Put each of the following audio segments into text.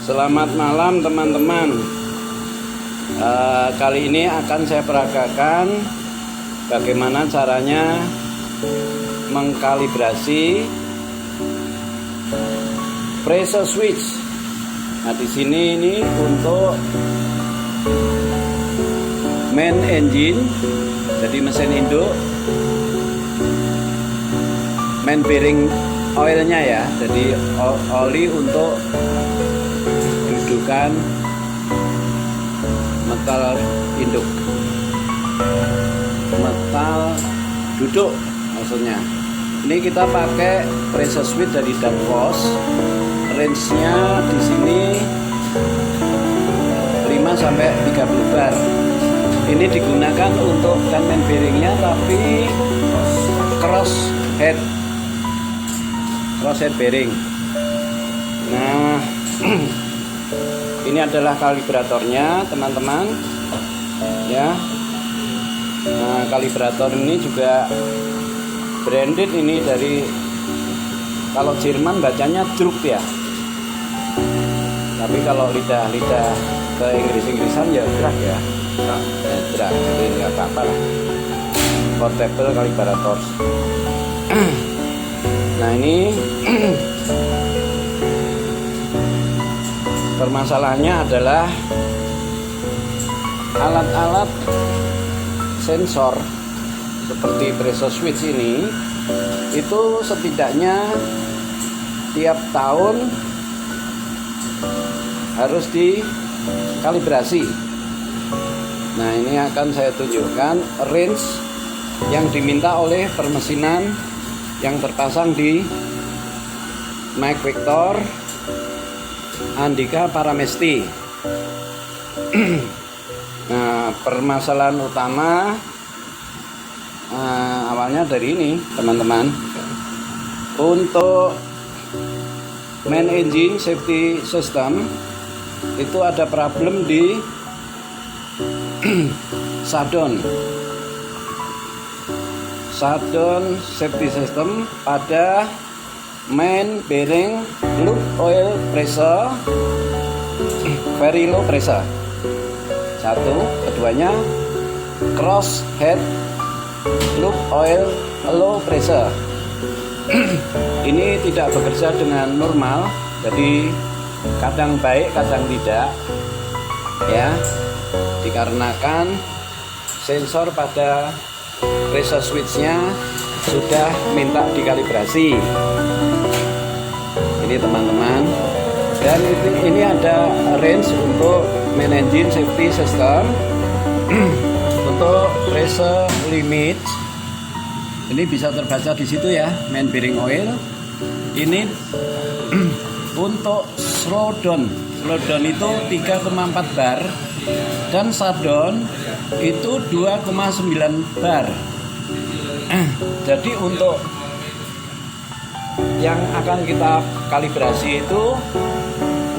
Selamat malam teman-teman. Kali ini akan saya peragakan bagaimana caranya mengkalibrasi pressure switch. Nah, di sini ini untuk main engine, jadi mesin induk, main bearing oilnya ya, jadi oli untuk dudukan metal induk, metal duduk maksudnya. Ini kita pakai pressure switch dari Danfoss. Range-nya di sini 5 sampai 30 bar. Ini digunakan untuk bukan main bearingnya tapi cross head bearing. Nah, ini adalah kalibratornya teman-teman ya. Nah, kalibrator ini juga branded, ini dari, kalau Jerman bacanya Druck ya, tapi kalau lidah ke Inggrisan ya Druck ya, Druck, jadi nggak apa-apa lah, portable kalibrator. Nah, ini permasalahannya adalah alat-alat sensor seperti pressure switch ini itu setidaknya tiap tahun harus dikalibrasi. Nah, ini akan saya tunjukkan range yang diminta oleh permesinan yang terpasang di Mike Victor Andika Paramesti. Nah, permasalahan utama awalnya dari ini teman-teman. Untuk main engine safety system itu ada problem di shutdown safety system pada main bearing loop oil pressure very low pressure. Satu, keduanya cross head loop oil low pressure. Ini tidak bekerja dengan normal, jadi kadang baik kadang tidak ya, dikarenakan sensor pada pressure switch-nya sudah minta dikalibrasi. Ini teman-teman, dan ini ada range untuk main engine safety system. Untuk pressure limit ini bisa terbaca di situ ya, main bearing oil. Ini untuk slowdown itu 3,4 bar dan shutdown itu 2,9 bar. Jadi untuk yang akan kita kalibrasi itu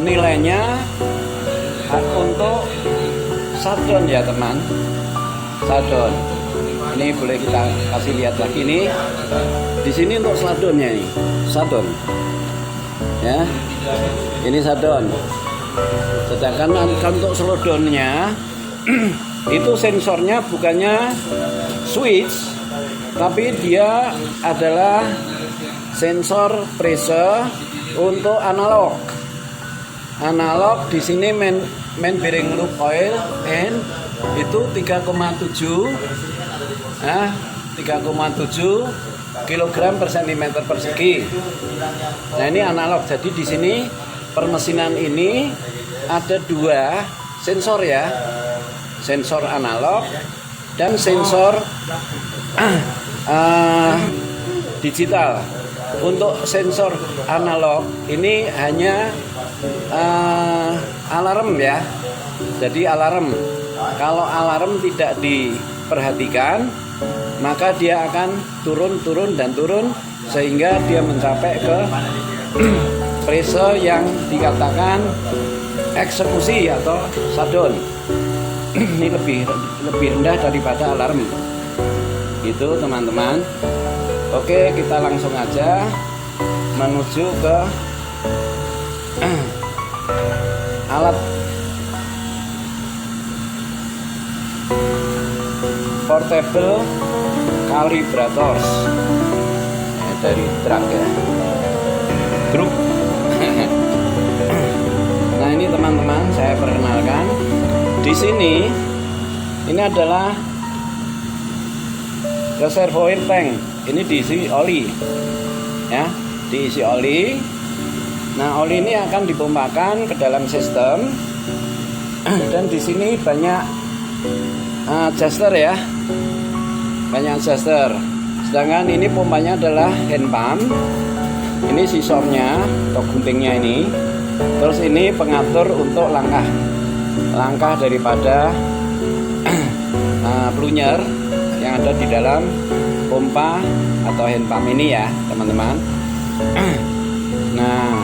nilainya untuk shutdown ya teman, shutdown. Ini boleh kita kasih lihat lagi nih. Di sini untuk shutdownnya nih, shutdown. Ya. Ini shutdown. Sedangkan untuk slowdownnya itu sensornya bukannya switch, tapi dia adalah sensor pressure untuk analog. Analog di sini main bearing loop oil N itu 3,7 kilogram per sentimeter persegi. Nah, ini analog. Jadi di sini permesinan ini ada dua sensor ya, sensor analog dan sensor digital. Untuk sensor analog ini hanya alarm ya, jadi alarm. Kalau alarm tidak diperhatikan, maka dia akan turun sehingga dia mencapai ke pressure yang dikatakan eksekusi atau shutdown. Ini lebih rendah daripada alarm. Gitu teman-teman. Oke, kita langsung aja menuju ke alat portable calibrators dari truk ya, truk. Nah ini teman-teman, saya perkenalkan. Di sini ini adalah reservoir tank. Ini diisi oli, ya, diisi oli. Nah oli ini akan dipompakan ke dalam sistem, dan di sini banyak adjuster ya, banyak adjuster. Sedangkan ini pompanya adalah hand pump. Ini sisornya atau guntingnya ini. Terus ini pengatur untuk langkah daripada plunger yang ada di dalam pompa atau hand pump ini ya teman-teman. Nah,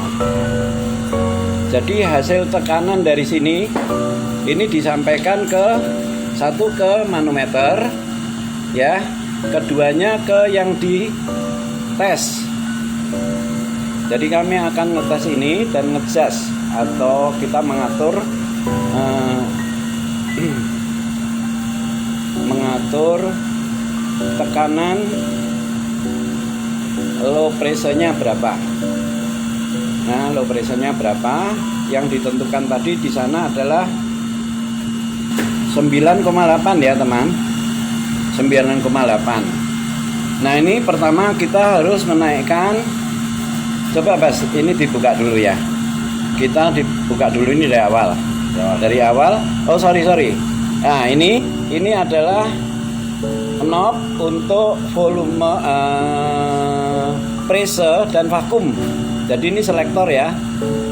jadi hasil tekanan dari sini ini disampaikan satu ke manometer ya, keduanya ke yang di tes. Jadi kami akan ngetes ini dan ngejust atau kita mengatur tekanan low pressure-nya berapa. Nah, low pressure-nya berapa? Yang ditentukan tadi di sana adalah 9,8 ya, teman. 9,8. Nah, ini pertama kita harus menaikkan. Coba Bas, ini dibuka dulu ya. Kita dibuka dulu ini dari awal. Dari awal. Oh, sorry. Nah, ini adalah knob untuk volume, pressure dan vakum. Jadi ini selektor ya.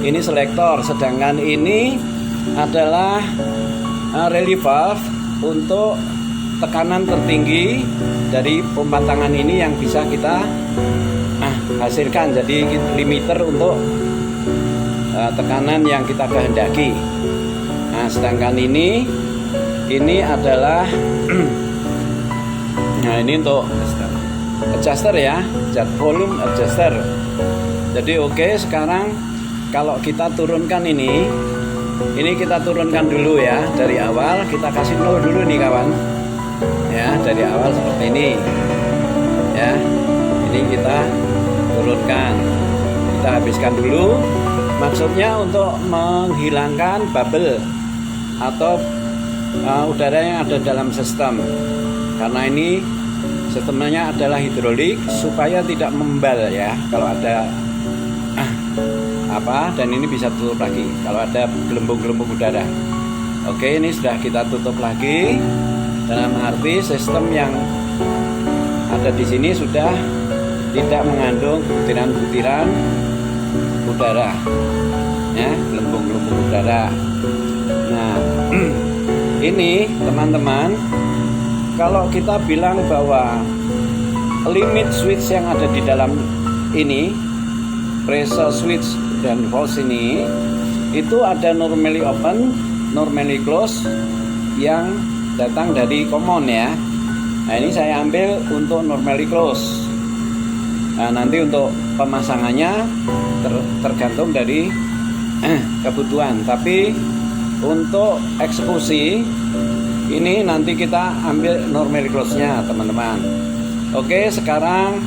Ini selektor, sedangkan ini adalah relay valve untuk tekanan tertinggi dari pompa tangan ini yang bisa kita hasilkan. Jadi limiter untuk tekanan yang kita kehendaki. Nah, sedangkan ini adalah nah ini untuk adjuster ya, volume adjuster. Jadi oke, sekarang kalau kita turunkan ini kita turunkan dulu ya, dari awal kita kasih nol dulu nih kawan ya, dari awal seperti ini ya. Ini kita turunkan, kita habiskan dulu, maksudnya untuk menghilangkan bubble atau udara yang ada dalam sistem, karena ini sistemnya adalah hidrolik supaya tidak membal ya kalau ada dan ini bisa tutup lagi kalau ada gelembung-gelembung udara. Oke, ini sudah kita tutup lagi, dalam arti sistem yang ada di sini sudah tidak mengandung butiran-butiran udara ya, gelembung-gelembung udara. Nah ini teman-teman, kalau kita bilang bahwa limit switch yang ada di dalam ini, pressure switch dan valve ini, itu ada normally open, normally close yang datang dari common ya. Nah ini saya ambil untuk normally close. Nah nanti untuk pemasangannya tergantung dari kebutuhan, tapi untuk eksekusi ini nanti kita ambil normally close-nya teman-teman. Oke, sekarang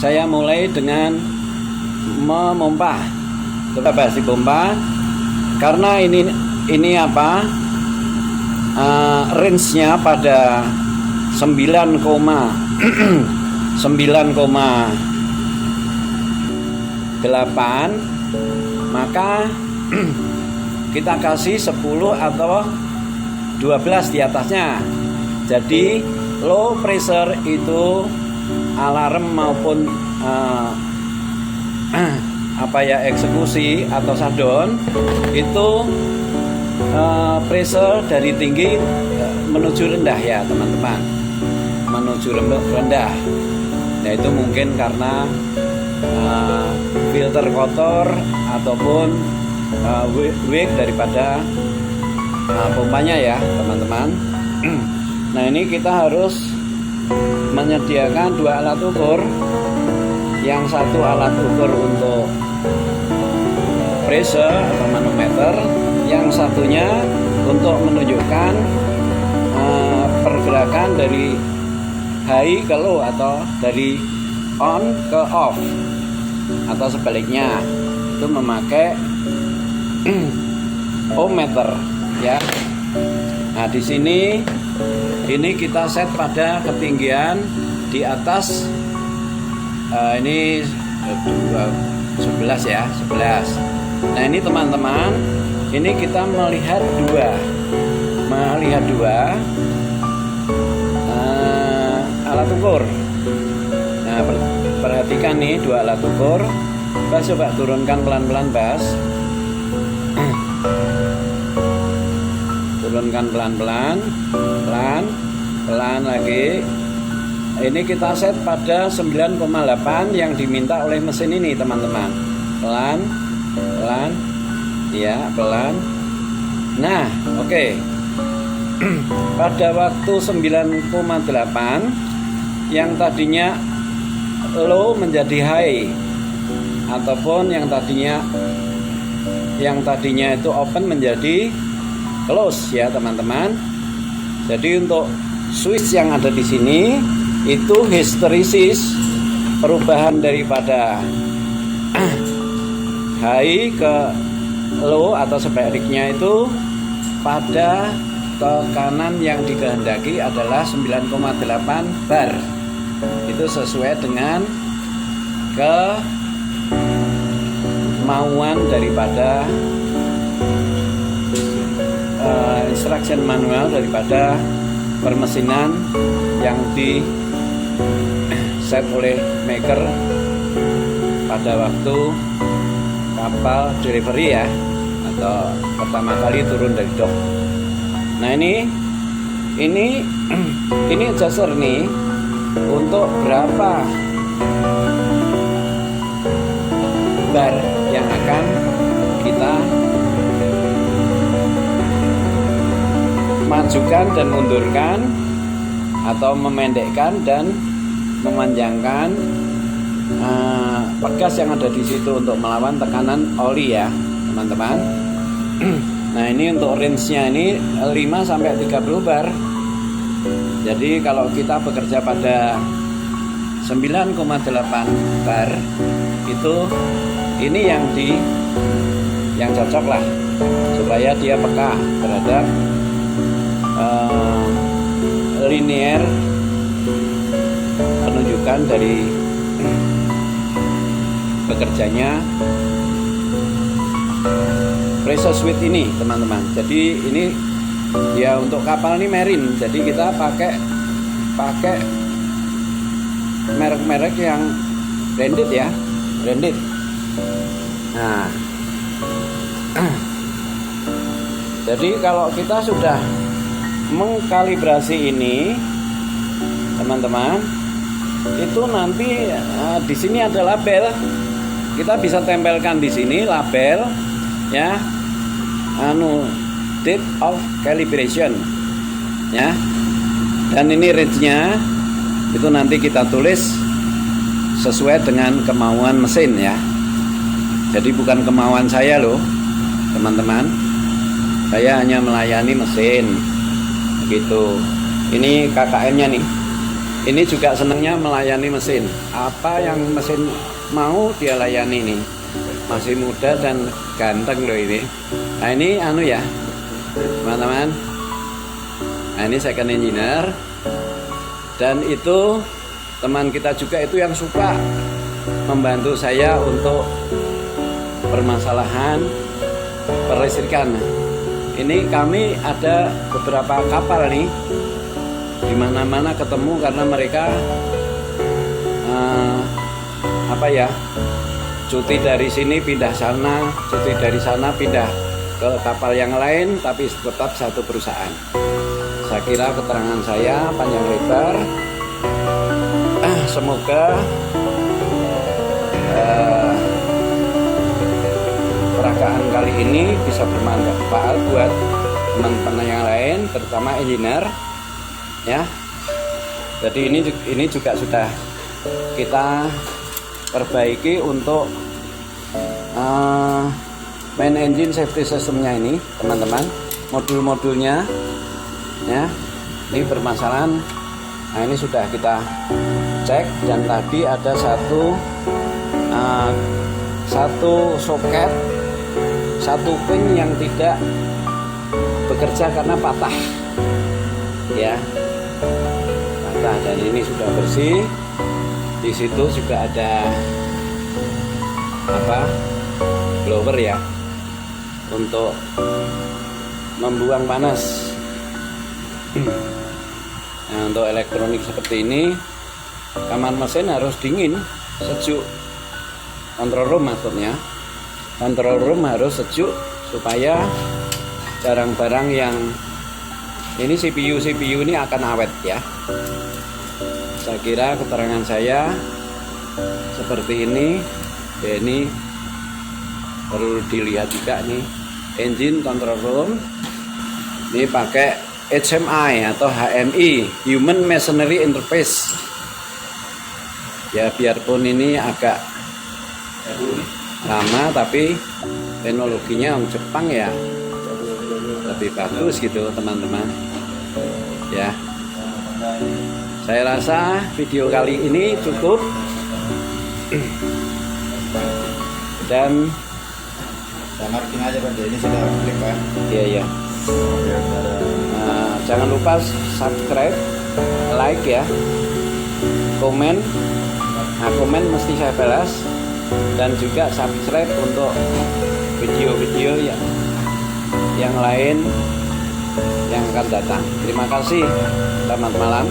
saya mulai dengan memompa. Coba Bas dipompa, karena ini apa, range-nya pada 9,8, maka kita kasih 10 atau 12 di atasnya. Jadi low pressure itu alarm maupun eksekusi atau shutdown itu pressure dari tinggi menuju rendah ya teman-teman, menuju rendah. Nah itu mungkin karena filter kotor ataupun weak daripada pompanya ya teman-teman. Nah ini kita harus menyediakan dua alat ukur. Yang satu alat ukur untuk pressure atau manometer, yang satunya untuk menunjukkan pergerakan dari high ke low atau dari on ke off atau sebaliknya, itu memakai ohmmeter ya. Nah, di sini ini kita set pada ketinggian di atas ini 11 ya, 11. Nah, ini teman-teman, ini kita melihat dua alat ukur. Nah, perhatikan nih dua alat ukur. Bas, coba turunkan pelan-pelan, Bas. Turunkan pelan-pelan, pelan lagi. Ini kita set pada 9,8 yang diminta oleh mesin ini, teman-teman. Pelan, ya, pelan. Nah, oke. Pada waktu 9,8 yang tadinya low menjadi high, ataupun yang tadinya itu open menjadi close ya, teman-teman. Jadi untuk switch yang ada di sini itu histeresis, perubahan daripada high ke low atau sebaliknya itu pada tekanan yang dikehendaki adalah 9,8 bar. Itu sesuai dengan kemauan daripada instruction manual daripada permesinan yang di set oleh maker pada waktu kapal delivery ya, atau pertama kali turun dari dock. Nah, ini adjuster nih untuk berapa bar yang akan kita majukan dan mundurkan, atau memendekkan dan memanjangkan pegas yang ada di situ untuk melawan tekanan oli ya, teman-teman. Nah, ini untuk range-nya ini 5 sampai 30 bar. Jadi kalau kita bekerja pada 9,8 bar itu, ini yang cocok lah, supaya dia peka terhadap linear penunjukan dari bekerjanya pressure switch ini, teman-teman. Jadi ini ya untuk kapal ini marine, jadi kita pakai merek-merek yang branded ya, branded. Nah, jadi kalau kita sudah mengkalibrasi ini, teman-teman, itu nanti di sini ada label. Kita bisa tempelkan di sini label ya, date of calibration ya. Dan ini range-nya itu nanti kita tulis sesuai dengan kemauan mesin ya. Jadi bukan kemauan saya loh, teman-teman. Saya hanya melayani mesin gitu. Ini KKM-nya nih. Ini juga senangnya melayani mesin. Apa yang mesin mau dia layani nih. Masih muda dan ganteng loh ini. Nah, ini ya, teman-teman. Nah, ini second engineer. Dan itu teman kita juga itu yang suka membantu saya untuk permasalahan perlistrikan. Ini kami ada beberapa kapal nih, di mana-mana ketemu karena mereka cuti dari sini pindah sana, cuti dari sana pindah ke kapal yang lain, tapi tetap satu perusahaan. Saya kira keterangan saya panjang lebar. Semoga peragaan kali ini bisa bermanfaat buat teman-teman yang lain, terutama engineer ya. Jadi ini juga sudah kita perbaiki untuk main engine safety systemnya ini teman-teman, modul-modulnya ya, ini bermasalahan. Nah ini sudah kita cek, dan tadi ada satu soket, satu pin yang tidak bekerja karena patah ya, patah, dan ini sudah bersih. Di situ juga ada blower ya, untuk membuang panas. Nah, untuk elektronik seperti ini, kamar mesin harus dingin, sejuk. Control room maksudnya, control room harus sejuk supaya barang-barang yang ini CPU ini akan awet ya. Saya kira keterangan saya seperti ini ya, ini perlu dilihat juga nih engine control room ini pakai HMI atau HMI, Human Machinery Interface ya, biarpun ini agak lama tapi teknologinya orang Jepang ya, lebih bagus gitu teman-teman ya. Saya rasa video kali ini cukup, dan marking aja Pak, ini sudah klik Pak. Iya. Nah, jangan lupa subscribe, like ya, komen. Nah, komen mesti saya balas, dan juga subscribe untuk video-video yang lain yang akan datang. Terima kasih. Selamat malam.